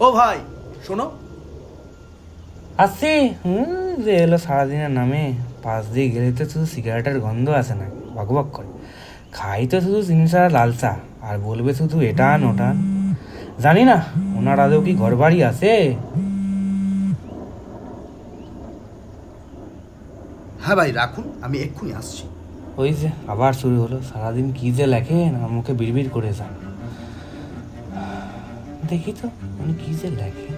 ও ভাই শোনো। আসছি। যে এলো সারাদিনের নামে পাশ দিয়ে গেলে তো শুধু সিগারেটের গন্ধ আসে না, বকবক করে। খাই তো শুধু সিমসা লাল চা, আর বলবে শুধু এটা আন ওটা আন। জানি না ওনার আদৌ কি ঘর বাড়ি আছে। হ্যাঁ ভাই রাখুন, আমি এক্ষুনি আসছি। ওই যে আবার শুরু হলো, সারাদিন কি যে লেখেন আর মুখে বিড়বিড় করে যান। দেখি তো উনি কি যে লেখেন।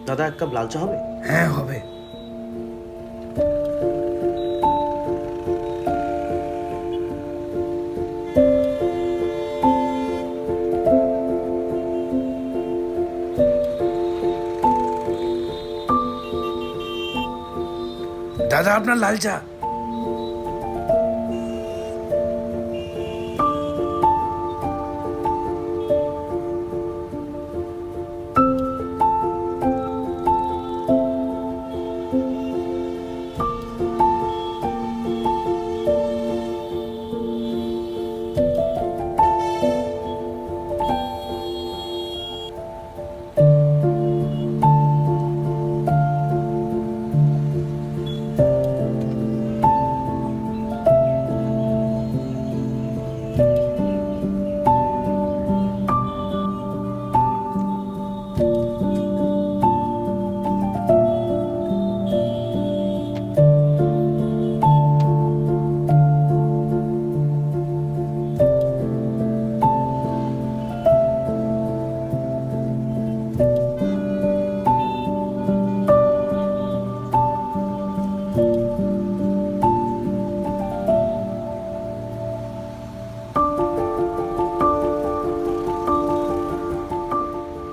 দাদা এক কাপ লাল চা হবে? হ্যাঁ হবে। দাদা আপনার লাল চা।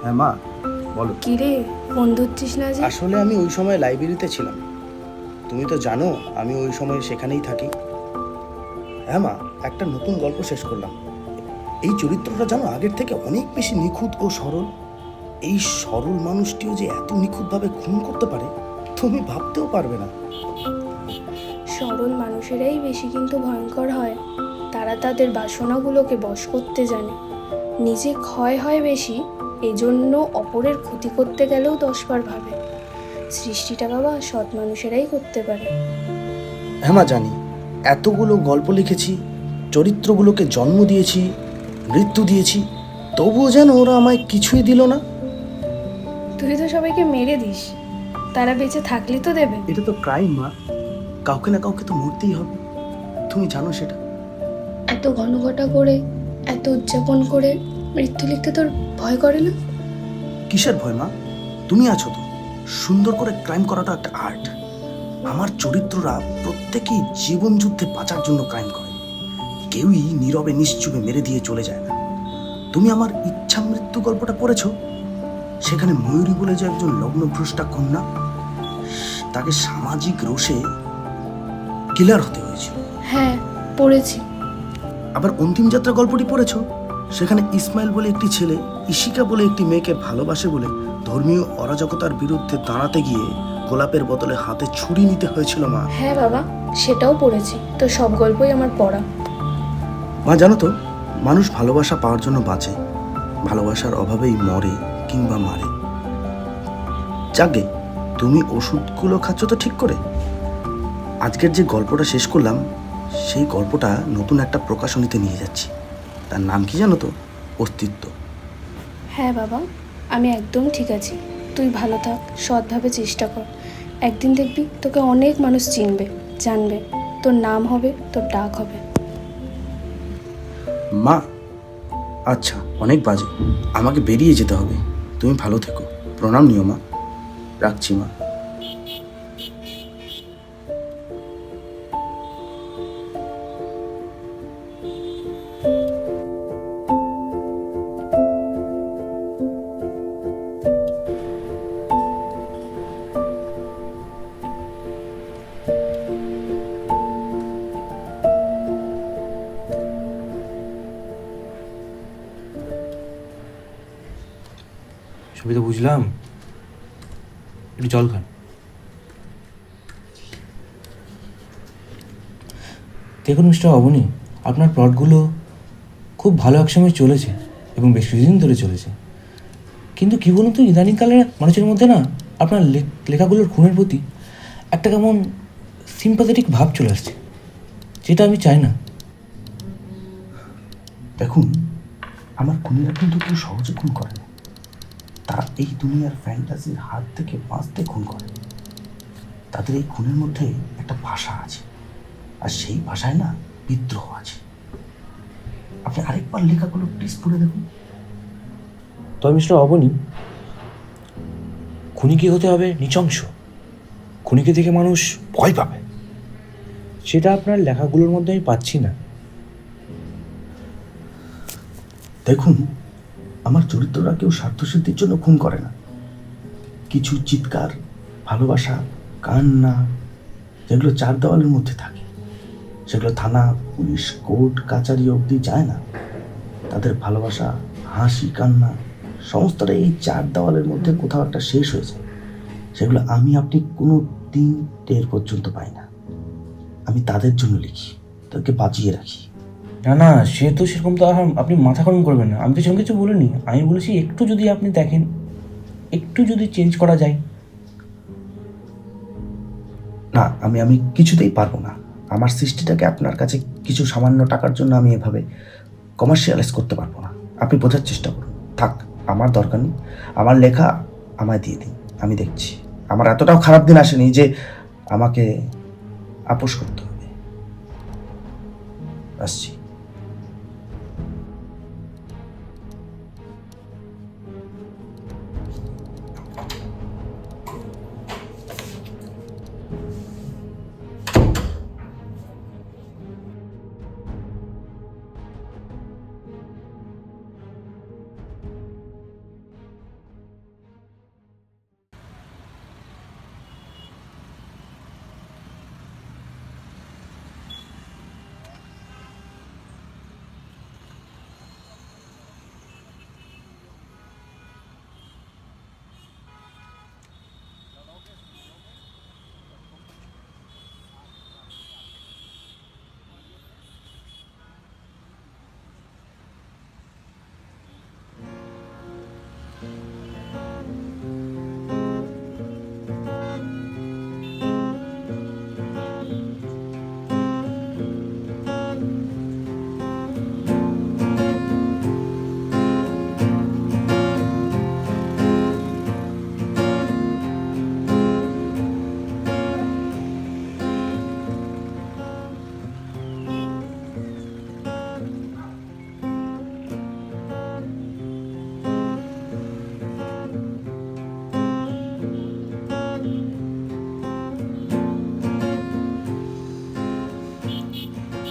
হ্যাঁ মা বলো। কি রে, ফোন ধরছিস না যে? আসলে আমি ওই সময় লাইব্রেরিতে ছিলাম, তুমি তো জানো আমি ওই সময় সেখানেই থাকি। হ্যাঁ মা, একটা নতুন গল্প শেষ করলাম। এই চরিত্রটা জানো আগের থেকে অনেক বেশি নিখুঁত ও সরল। এই সরল মানুষটিও যে এত নিখুঁতভাবে খুন করতে পারে তুমি ভাবতেও পারবে না। সরল মানুষেরাই বেশি কিন্তু ভয়ঙ্কর হয়। তারা তাদের বাসনাগুলোকে বশ করতে জানে। নিজে ক্ষয় হয় বেশি, এজন্য অপরের ক্ষতি করতে গেলেও 10 বার ভাবে। সৃষ্টিটা বাবা সৎ মানুষেরাই করতে পারে। হ্যাঁ মা জানি, এতগুলো গল্প লিখেছি, চরিত্রগুলোকে জন্ম দিয়েছি, মৃত্যু দিয়েছি, তবুও যেন ওরা আমায় কিছুই দিল না। তুই তো সবাইকে মেরে দিস, তারা বেঁচে থাকলে তো দেবে। এটা তো ক্রাইম মা, কাউকে না কাউকে তো মরতেই হবে, তুমি জানো সেটা। এত ঘনঘটা করে, এত উদযাপন করে মৃত্যু লিখতে তোর ভয় করে না? কিসের ভয় মা, তুমি আছো তো। সুন্দর করে ক্রাইম করাটা একটা আর্ট। আমার চরিত্ররা প্রত্যেকেই জীবন যুদ্ধে বাঁচার জন্য ক্রাইম করে, কেউই নীরবে নিশ্চুপে মেরে দিয়ে চলে যায় না। তুমি আমার ইচ্ছা মৃত্যু গল্পটা পড়েছো? সেখানে ময়ূরী বলে যে একজন লগ্নভ্রষ্টা কন্যা, তাকে সামাজিক রোষে কিলার হতে হয়েছিল। হ্যাঁ, পড়েছি। আবার অন্তিম যাত্রা গল্পটি পড়েছো? সেখানে ইসমাইল বলে একটি ছেলে ইশিকা বলে একটি মেয়েকে ভালোবাসে বলে ধর্মীয় অরাজকতার বিরুদ্ধে দাঁড়াতে গিয়ে গোলাপের বদলে হাতে ছুরি নিতে হয়েছিল মা। হ্যাঁ বাবা, সেটাও পড়েছি। তো সব গল্পই আমার পড়া। মা জানো তো, মানুষ ভালোবাসা পাওয়ার জন্য বাঁচে, ভালোবাসার অভাবেই মরে কিংবা মারে। যাকে তুমি ওষুধগুলো খাচ্ছ তো ঠিক করে। আজকের যে গল্পটা শেষ করলাম, সেই গল্পটা নতুন একটা প্রকাশনীতে নিয়ে যাচ্ছি। তার নাম কি জানো তো? অস্তিত্ব। হ্যাঁ বাবা, আমি একদম ঠিক আছি। তুই ভালো থাক, সৎভাবে চেষ্টা কর। একদিন দেখবি তোকে অনেক মানুষ চিনবে, জানবে। তোর নাম হবে, তোর ডাক হবে। মা, আচ্ছা অনেক বাজে, আমাকে বেরিয়ে যেতে হবে। তুমি ভালো থেকো। প্রণাম নিও মা। রাখছি মা। সবই তো বুঝলাম, একটু জল খান। দেখুন মিস্টার অবনী, আপনার প্লটগুলো খুব ভালো একসময় চলেছে এবং বেশ কিছুদিন ধরে চলেছে, কিন্তু কী বলুন তো, ইদানিংকালে মানুষের মধ্যে না আপনার লেখাগুলোর খুনের প্রতি একটা কেমন সিম্পাথেটিক ভাব চলে আসছে, যেটা আমি চাই না। দেখুন, আমার খুনিরা কিন্তু কেউ সহজে খুন করে না। তারা এই দুনিয়ার ফ্যান্টাসির হাত থেকে বাঁচতে খুন করে। তাদের এই খুনের মধ্যে একটা ভাষা আছে, আর সেই ভাষায় না বিদ্রোহ আছে। আপনি আরেকবার লেখাগুলো প্লিজ পড়ে দেখুন। তবে মিস্টার অবনী, খুনিকে হতে হবে নৃশংস, খুনিকে দেখে মানুষ ভয় পাবে, সেটা আপনার লেখাগুলোর মধ্যে আমি পাচ্ছি না। দেখুন, আমার চরিত্ররা কেউ স্বার্থসিদ্ধির জন্য খুন করে না। কিছু চিৎকার, ভালোবাসা, কান্না, যেগুলো চার দেওয়ালের মধ্যে থাকে, সেগুলো থানা, পুলিশ, কোর্ট, কাচারি অবধি যায় না। তাদের ভালোবাসা, হাসি, কান্না সমস্তটা এই চার দেওয়ালের মধ্যে কোথাও একটা শেষ হয়ে যায়। সেগুলো আপনি কোনো দিন টের পর্যন্ত পাই না। আমি তাদের জন্য লিখি, তাদেরকে বাঁচিয়ে রাখি। না না, সে তো সেরকম তো আর আপনি মাথা গরম করবেন না। আমি তো সেরকম কিছু বলিনি। আমি বলেছি একটু যদি আপনি দেখেন, একটু যদি চেঞ্জ করা যায়। না, আমি কিছুতেই পারবো না। আমার সৃষ্টিটাকে আপনার কাছে কিছু সামান্য টাকার জন্য আমি এভাবে কমার্শিয়ালাইজ করতে পারবো না। আপনি বোঝার চেষ্টা করুন। থাক, আমার দরকার নেই। আমার লেখা আমায় দিয়ে দিন, আমি দেখছি। আমার এতটাও খারাপ দিন আসেনি যে আমাকে আপোষ করতে হবে। আসছি।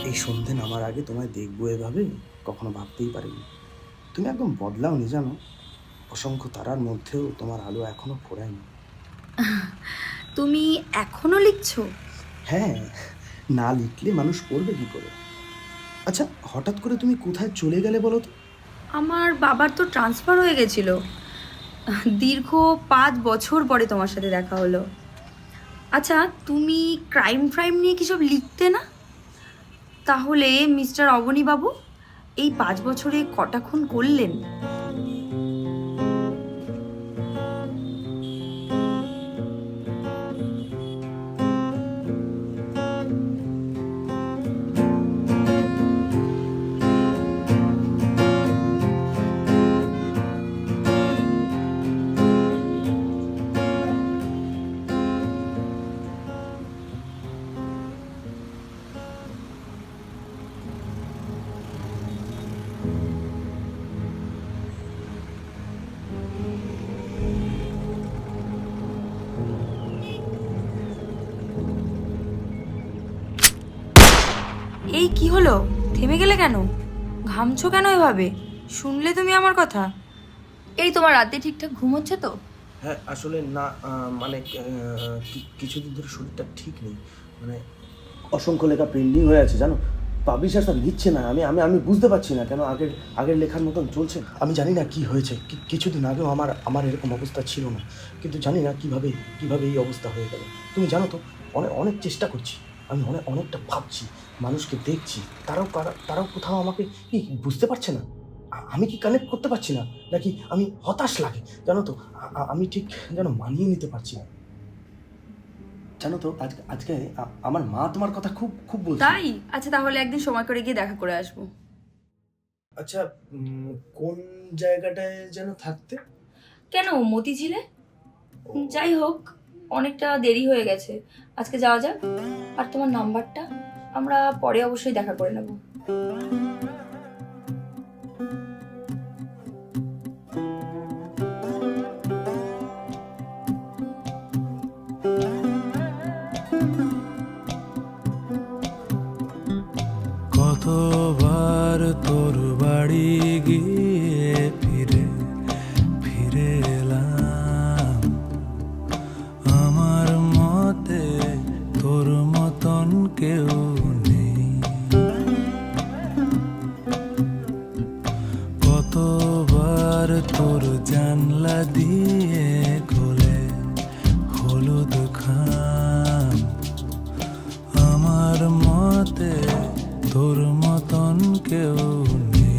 এই সন্ধে নামার আগে তোমায় দেখবো এভাবে কখনো ভাবতেই পারিনি। তুমি একদম বদলাওনি জানো, অসংখ্য তারার মধ্যেও তোমার আলো এখনো ফোরায়নি। তুমি এখনো লিখছো? হ্যাঁ, না লিখলে মানুষ পড়বে কি করে? আচ্ছা, হঠাৎ করে তুমি কোথায় চলে গেলে বলো তো? আমার বাবার তো ট্রান্সফার হয়ে গেছিল, দীর্ঘ 5 বছর পরে তোমার সাথে দেখা হলো। আচ্ছা, তুমি ক্রাইম নিয়ে কি সব লিখতে না? তাহলে মিস্টার অবনীবাবু এই 5 বছরে কটা খুন করলেন? এই কি হলো, থেমে গেলে কেন? ঘামছো কেন এভাবে? শুনলে তুমি আমার কথা? এই তোমার রাতে ঠিকঠাক ঘুম হচ্ছে তো? হ্যাঁ, আসলে না, মানে কিছুদিন ধরে শরীরটা ঠিক নেই। মানে অসংখ্য লেখা পেন্ডিং হয়ে আছে জানো, পাবলিশার স্যার নিচ্ছে না। আমি আমি আমি বুঝতে পারছি না কেন আগের লেখার মতন চলছে। আমি জানি না কি হয়েছে। কিছুদিন আগেও আমার এরকম অবস্থা ছিল না, কিন্তু জানি না কিভাবে এই অবস্থা হয়ে গেল। তুমি জানো তো, অনেক চেষ্টা করছি, আমি অনেকটা ভাবছি, মানুষকে দেখছি, তারাও কোথাও আমাকে কি বুঝতে পারছে না। আমি কি কানেক্ট করতে পারছি না, নাকি আমি হতাশ লাগে জানো তো? আমি ঠিক যেন মানিয়ে নিতে পারছি না। জানো তো, আজকে আমার মা তোমার কথা খুব খুব বলছে। তাই? আচ্ছা, তাহলে একদিন সময় করে গিয়ে দেখা করে আসবো। আচ্ছা, কোন জায়গাটায় যেন থাকতে? কেন, মতিঝিলে? যাই হোক, অনেকটা দেরি হয়ে গেছে, আজকে যাওয়া যাক। আর তোমার নাম্বারটা? আমরা পরে অবশ্যই দেখা করে নেব। কতবার তোর বাড়ি গিয়ে ফিরে ফিরে এলাম, আমার মতে তোর মতন কেউ নেই। কতবার তোর জানলা দিয়ে খোলে হলুদ খাম, আমার মতে তোর মতন কেউ নেই।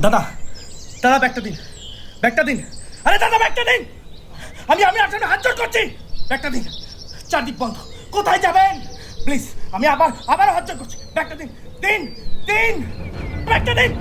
দাদা দাদা ব্যাগটা দিন, ব্যাগটা দিন। আরে দাদা ব্যাগটা দিন, আমি আপনার হাত জোড় করছি, ব্যাগটা দিন। চারদিক বন্ধ, কোথায় যাবেন প্লিজ? আমি আবার হাত জোড় করছি, ব্যাগটা দিন, দিন দিন, ব্যাগটা দিন।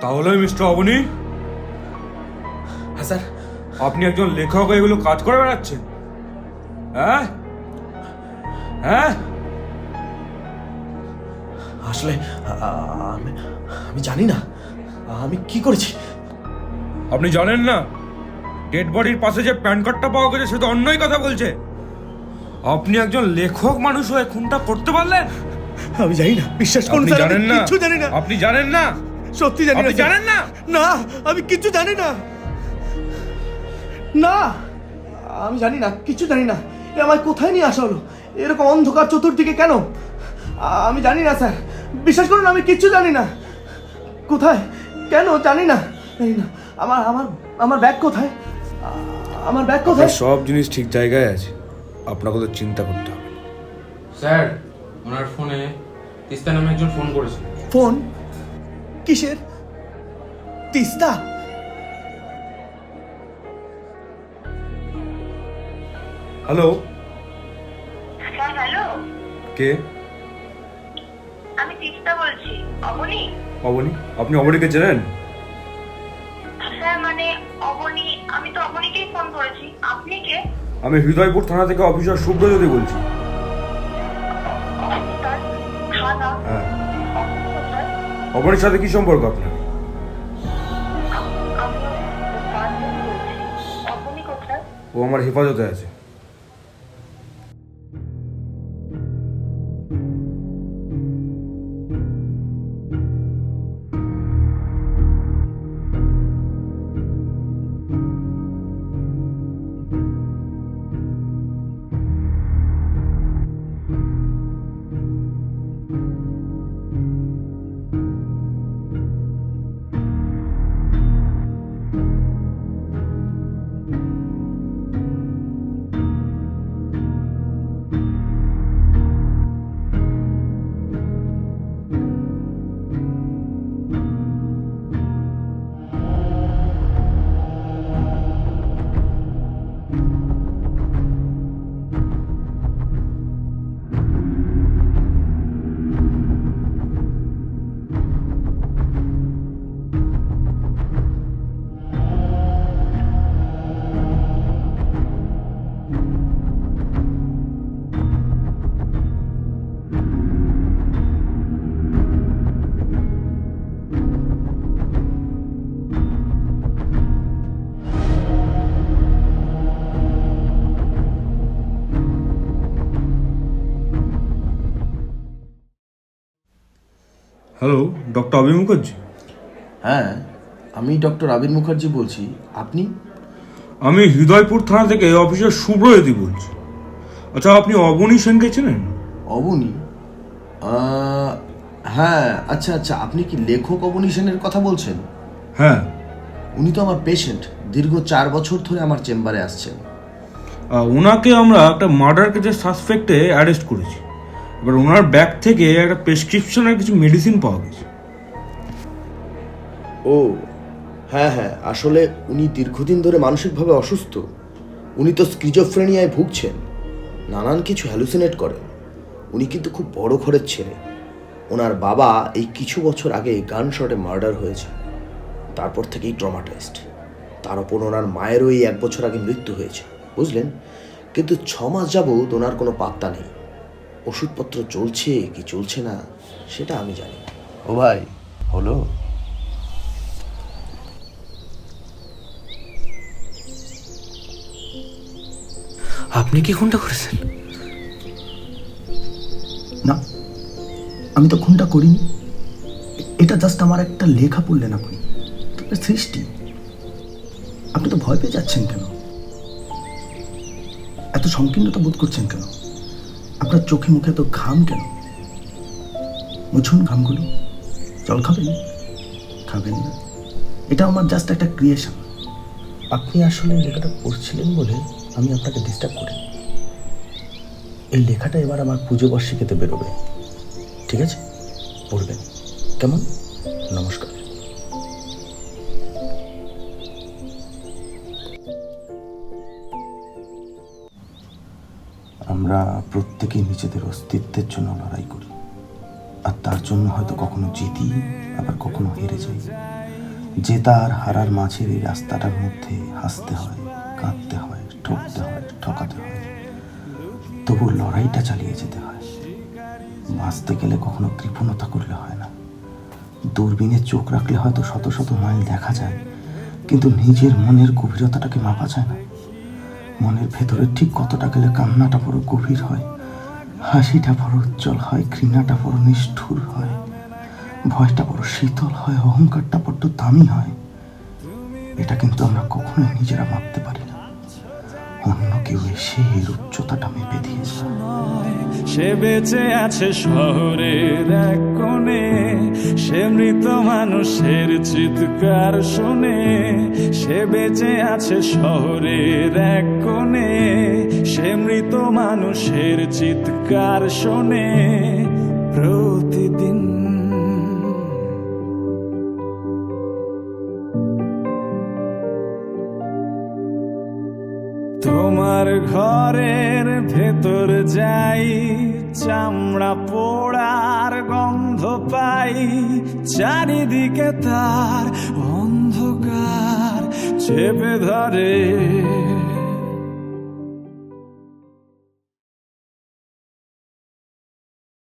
তাহলে মিস্টার অবনী, হ্যাঁ স্যার। আপনি একজন লেখক হয়ে এগুলো কাজ করে বেড়াচ্ছেন? হ্যাঁ হ্যাঁ, আসলে আমি জানি না আমি কি করেছি। আপনি জানেন না ডেড বডির পাশে যে প্যান কার্ডটা পাওয়া গেছে সে তো অন্যই কথা বলছে। আপনি একজন লেখক মানুষ হয়ে খুনটা করতে পারলেন? আমি জানি না, বিশ্বাস করুন আপনি স্যার, আমি জানেন না? কিচ্ছু জানি না। আপনি জানেন না? সত্যি জানি না আপনি স্যার। জানেন না? না, আমি কিচ্ছু জানি না। না, আমি জানি না, কিচ্ছু জানি না। এ আমায় কোথায় নিয়ে আসা হলো? এরকম অন্ধকার চতুর্দিকে কেন? আমি জানি না স্যার, বিশ্বাস করুন আমি কিচ্ছু জানি না। কোথায়, কেন জানি না, জানি না। আমার আমার আমার ব্যাগ কোথায়? আমার ব্যাগ কোথায়? সব জিনিস ঠিক জায়গায় আছে, আপনাকে তো চিন্তা করতে হবে। স্যার, ওনার ফোনে তিস্তা নামে একজন ফোন করেছে। ফোন? কিসের? তিস্তা? হ্যালো, হ্যাঁ হ্যালো, কে? আমি তিস্তা বলছি। অবনী? অবনী? আপনি অবনীকে চেনেন? হ্যাঁ মানে অবনী, আমি তো অবনীকেই ফোন করেছি। আপনি কে? আমি হৃদয়পুর থানা থেকে অফিসার শুভ্রজ্যোতি বলছি। অফিসার? থানা? হ্যাঁ। অবনী কোথায়? অবনীর সাথে কি সম্পর্ক আপনার? আমি বারবার বলছি, অবনী কোথায়? ও আমার হেফাজতে আছে। হ্যালো, ডক্টর অভি মুখার্জি? হ্যাঁ, আমি ডক্টর আবির মুখার্জি বলছি। আপনি? আমি হৃদয়পুর থানা থেকে অফিসার শুভ্রজ্যোতি বলছি। আচ্ছা, আপনি অবনী সেনকে চেনেন? অবনী? হ্যাঁ, আচ্ছা আচ্ছা, আপনি কি লেখক অবনী সেনের কথা বলছেন? হ্যাঁ। উনি তো আমার পেশেন্ট, দীর্ঘ 4 বছর ধরে আমার চেম্বারে আসছেন। ওনাকে আমরা একটা মার্ডার কেসের সাসপেক্টে অ্যারেস্ট করেছি। এবার ওনার ব্যাগ থেকে একটা প্রেসক্রিপশনের কিছু মেডিসিন পাওয়া গেছে। ও হ্যাঁ হ্যাঁ, আসলে উনি দীর্ঘদিন ধরে মানসিকভাবে অসুস্থ। উনি তো স্কিজোফ্রেনিয়ায় ভুগছেন, নানান কিছু হ্যালুসিনেট করেন। উনি কিন্তু খুব বড় ঘরের ছেলে। ওনার বাবা এই কিছু বছর আগে গান শটে মার্ডার হয়েছে, তারপর থেকেই ট্রমাটাইজড। তার ওপর ওনার মায়েরও এই 1 বছর আগে মৃত্যু হয়েছে, বুঝলেন? কিন্তু 6 মাস যাবৎ ওনার কোনো পাত্তা নেই। ওষুধপত্র চলছে কি চলছে না সেটা আমি জানি না। ও ভাই, হলো? আপনি কি খুনটা করেছেন? না, আমি তো খুনটা করিনি। এটা জাস্ট আমার একটা লেখা পড়লেন আপনি, সৃষ্টি। আপনি তো ভয় পেয়ে যাচ্ছেন কেন? এত সংকীর্ণতা বোধ করছেন কেন? আপনার চোখে মুখে এত ঘাম কেন? মুছুন ঘামগুলো। জল খাবেন? খাবেন না? এটা আমার জাস্ট একটা ক্রিয়েশন। আপনি আসলে লেখাটা পড়ছিলেন বলে আমি আপনাকে ডিস্টার্ব করি। এই লেখাটা এবার আমার পুজো বার্ষিকীতে বেরোবে, ঠিক আছে? পড়বেন কেমন? নমস্কার। আমরা প্রত্যেকেই নিজেদের অস্তিত্বের জন্য লড়াই করি, আর তার জন্য হয়তো কখনো জিতি, আবার কখনো হেরে যাই। জেতা আর হারার মাঝের এই রাস্তাটার মধ্যে হাসতে হয়, কাঁদতে হয়, ঠকতে হয়, ঠকাতে হয়, তবু লড়াইটা চালিয়ে যেতে হয়। বাঁচতে গেলে কখনো কৃপণতা করলে হয় না। দূরবীনে চোখ রাখলে হয়তো শত শত মাইল দেখা যায়, কিন্তু নিজের মনের গভীরতাটাকে মাপা যায় না। মনের ভেতরে ঠিক কতটা গেলে কান্নাটা বড় গভীর হয়, হাসিটা বড় উজ্জ্বল হয়, ঘৃণাটা বড় নিষ্ঠুর হয়, ভয়টা বড় শীতল হয়, অহংকারটা বড্ড দামি হয়। এটা কিন্তু আমরা কখনোই নিজেরা মাপতে পারি না। অন্য কেউ এসে এর উচ্চতাটা মেপে দিয়ে যায়। সে বেঁচে আছে শহরের এক কোণে, সে মৃত মানুষের চিৎকার শুনে। সে বেঁচে আছে শহরের এক কোণে, সে মৃত মানুষের চিৎকার শুনে প্রতিদিন। তোমার ঘরের ভেতর যাই, চামড়া পোড়ার গন্ধ পাই, চারিদিকে তার অন্ধকার চেপে ধরে।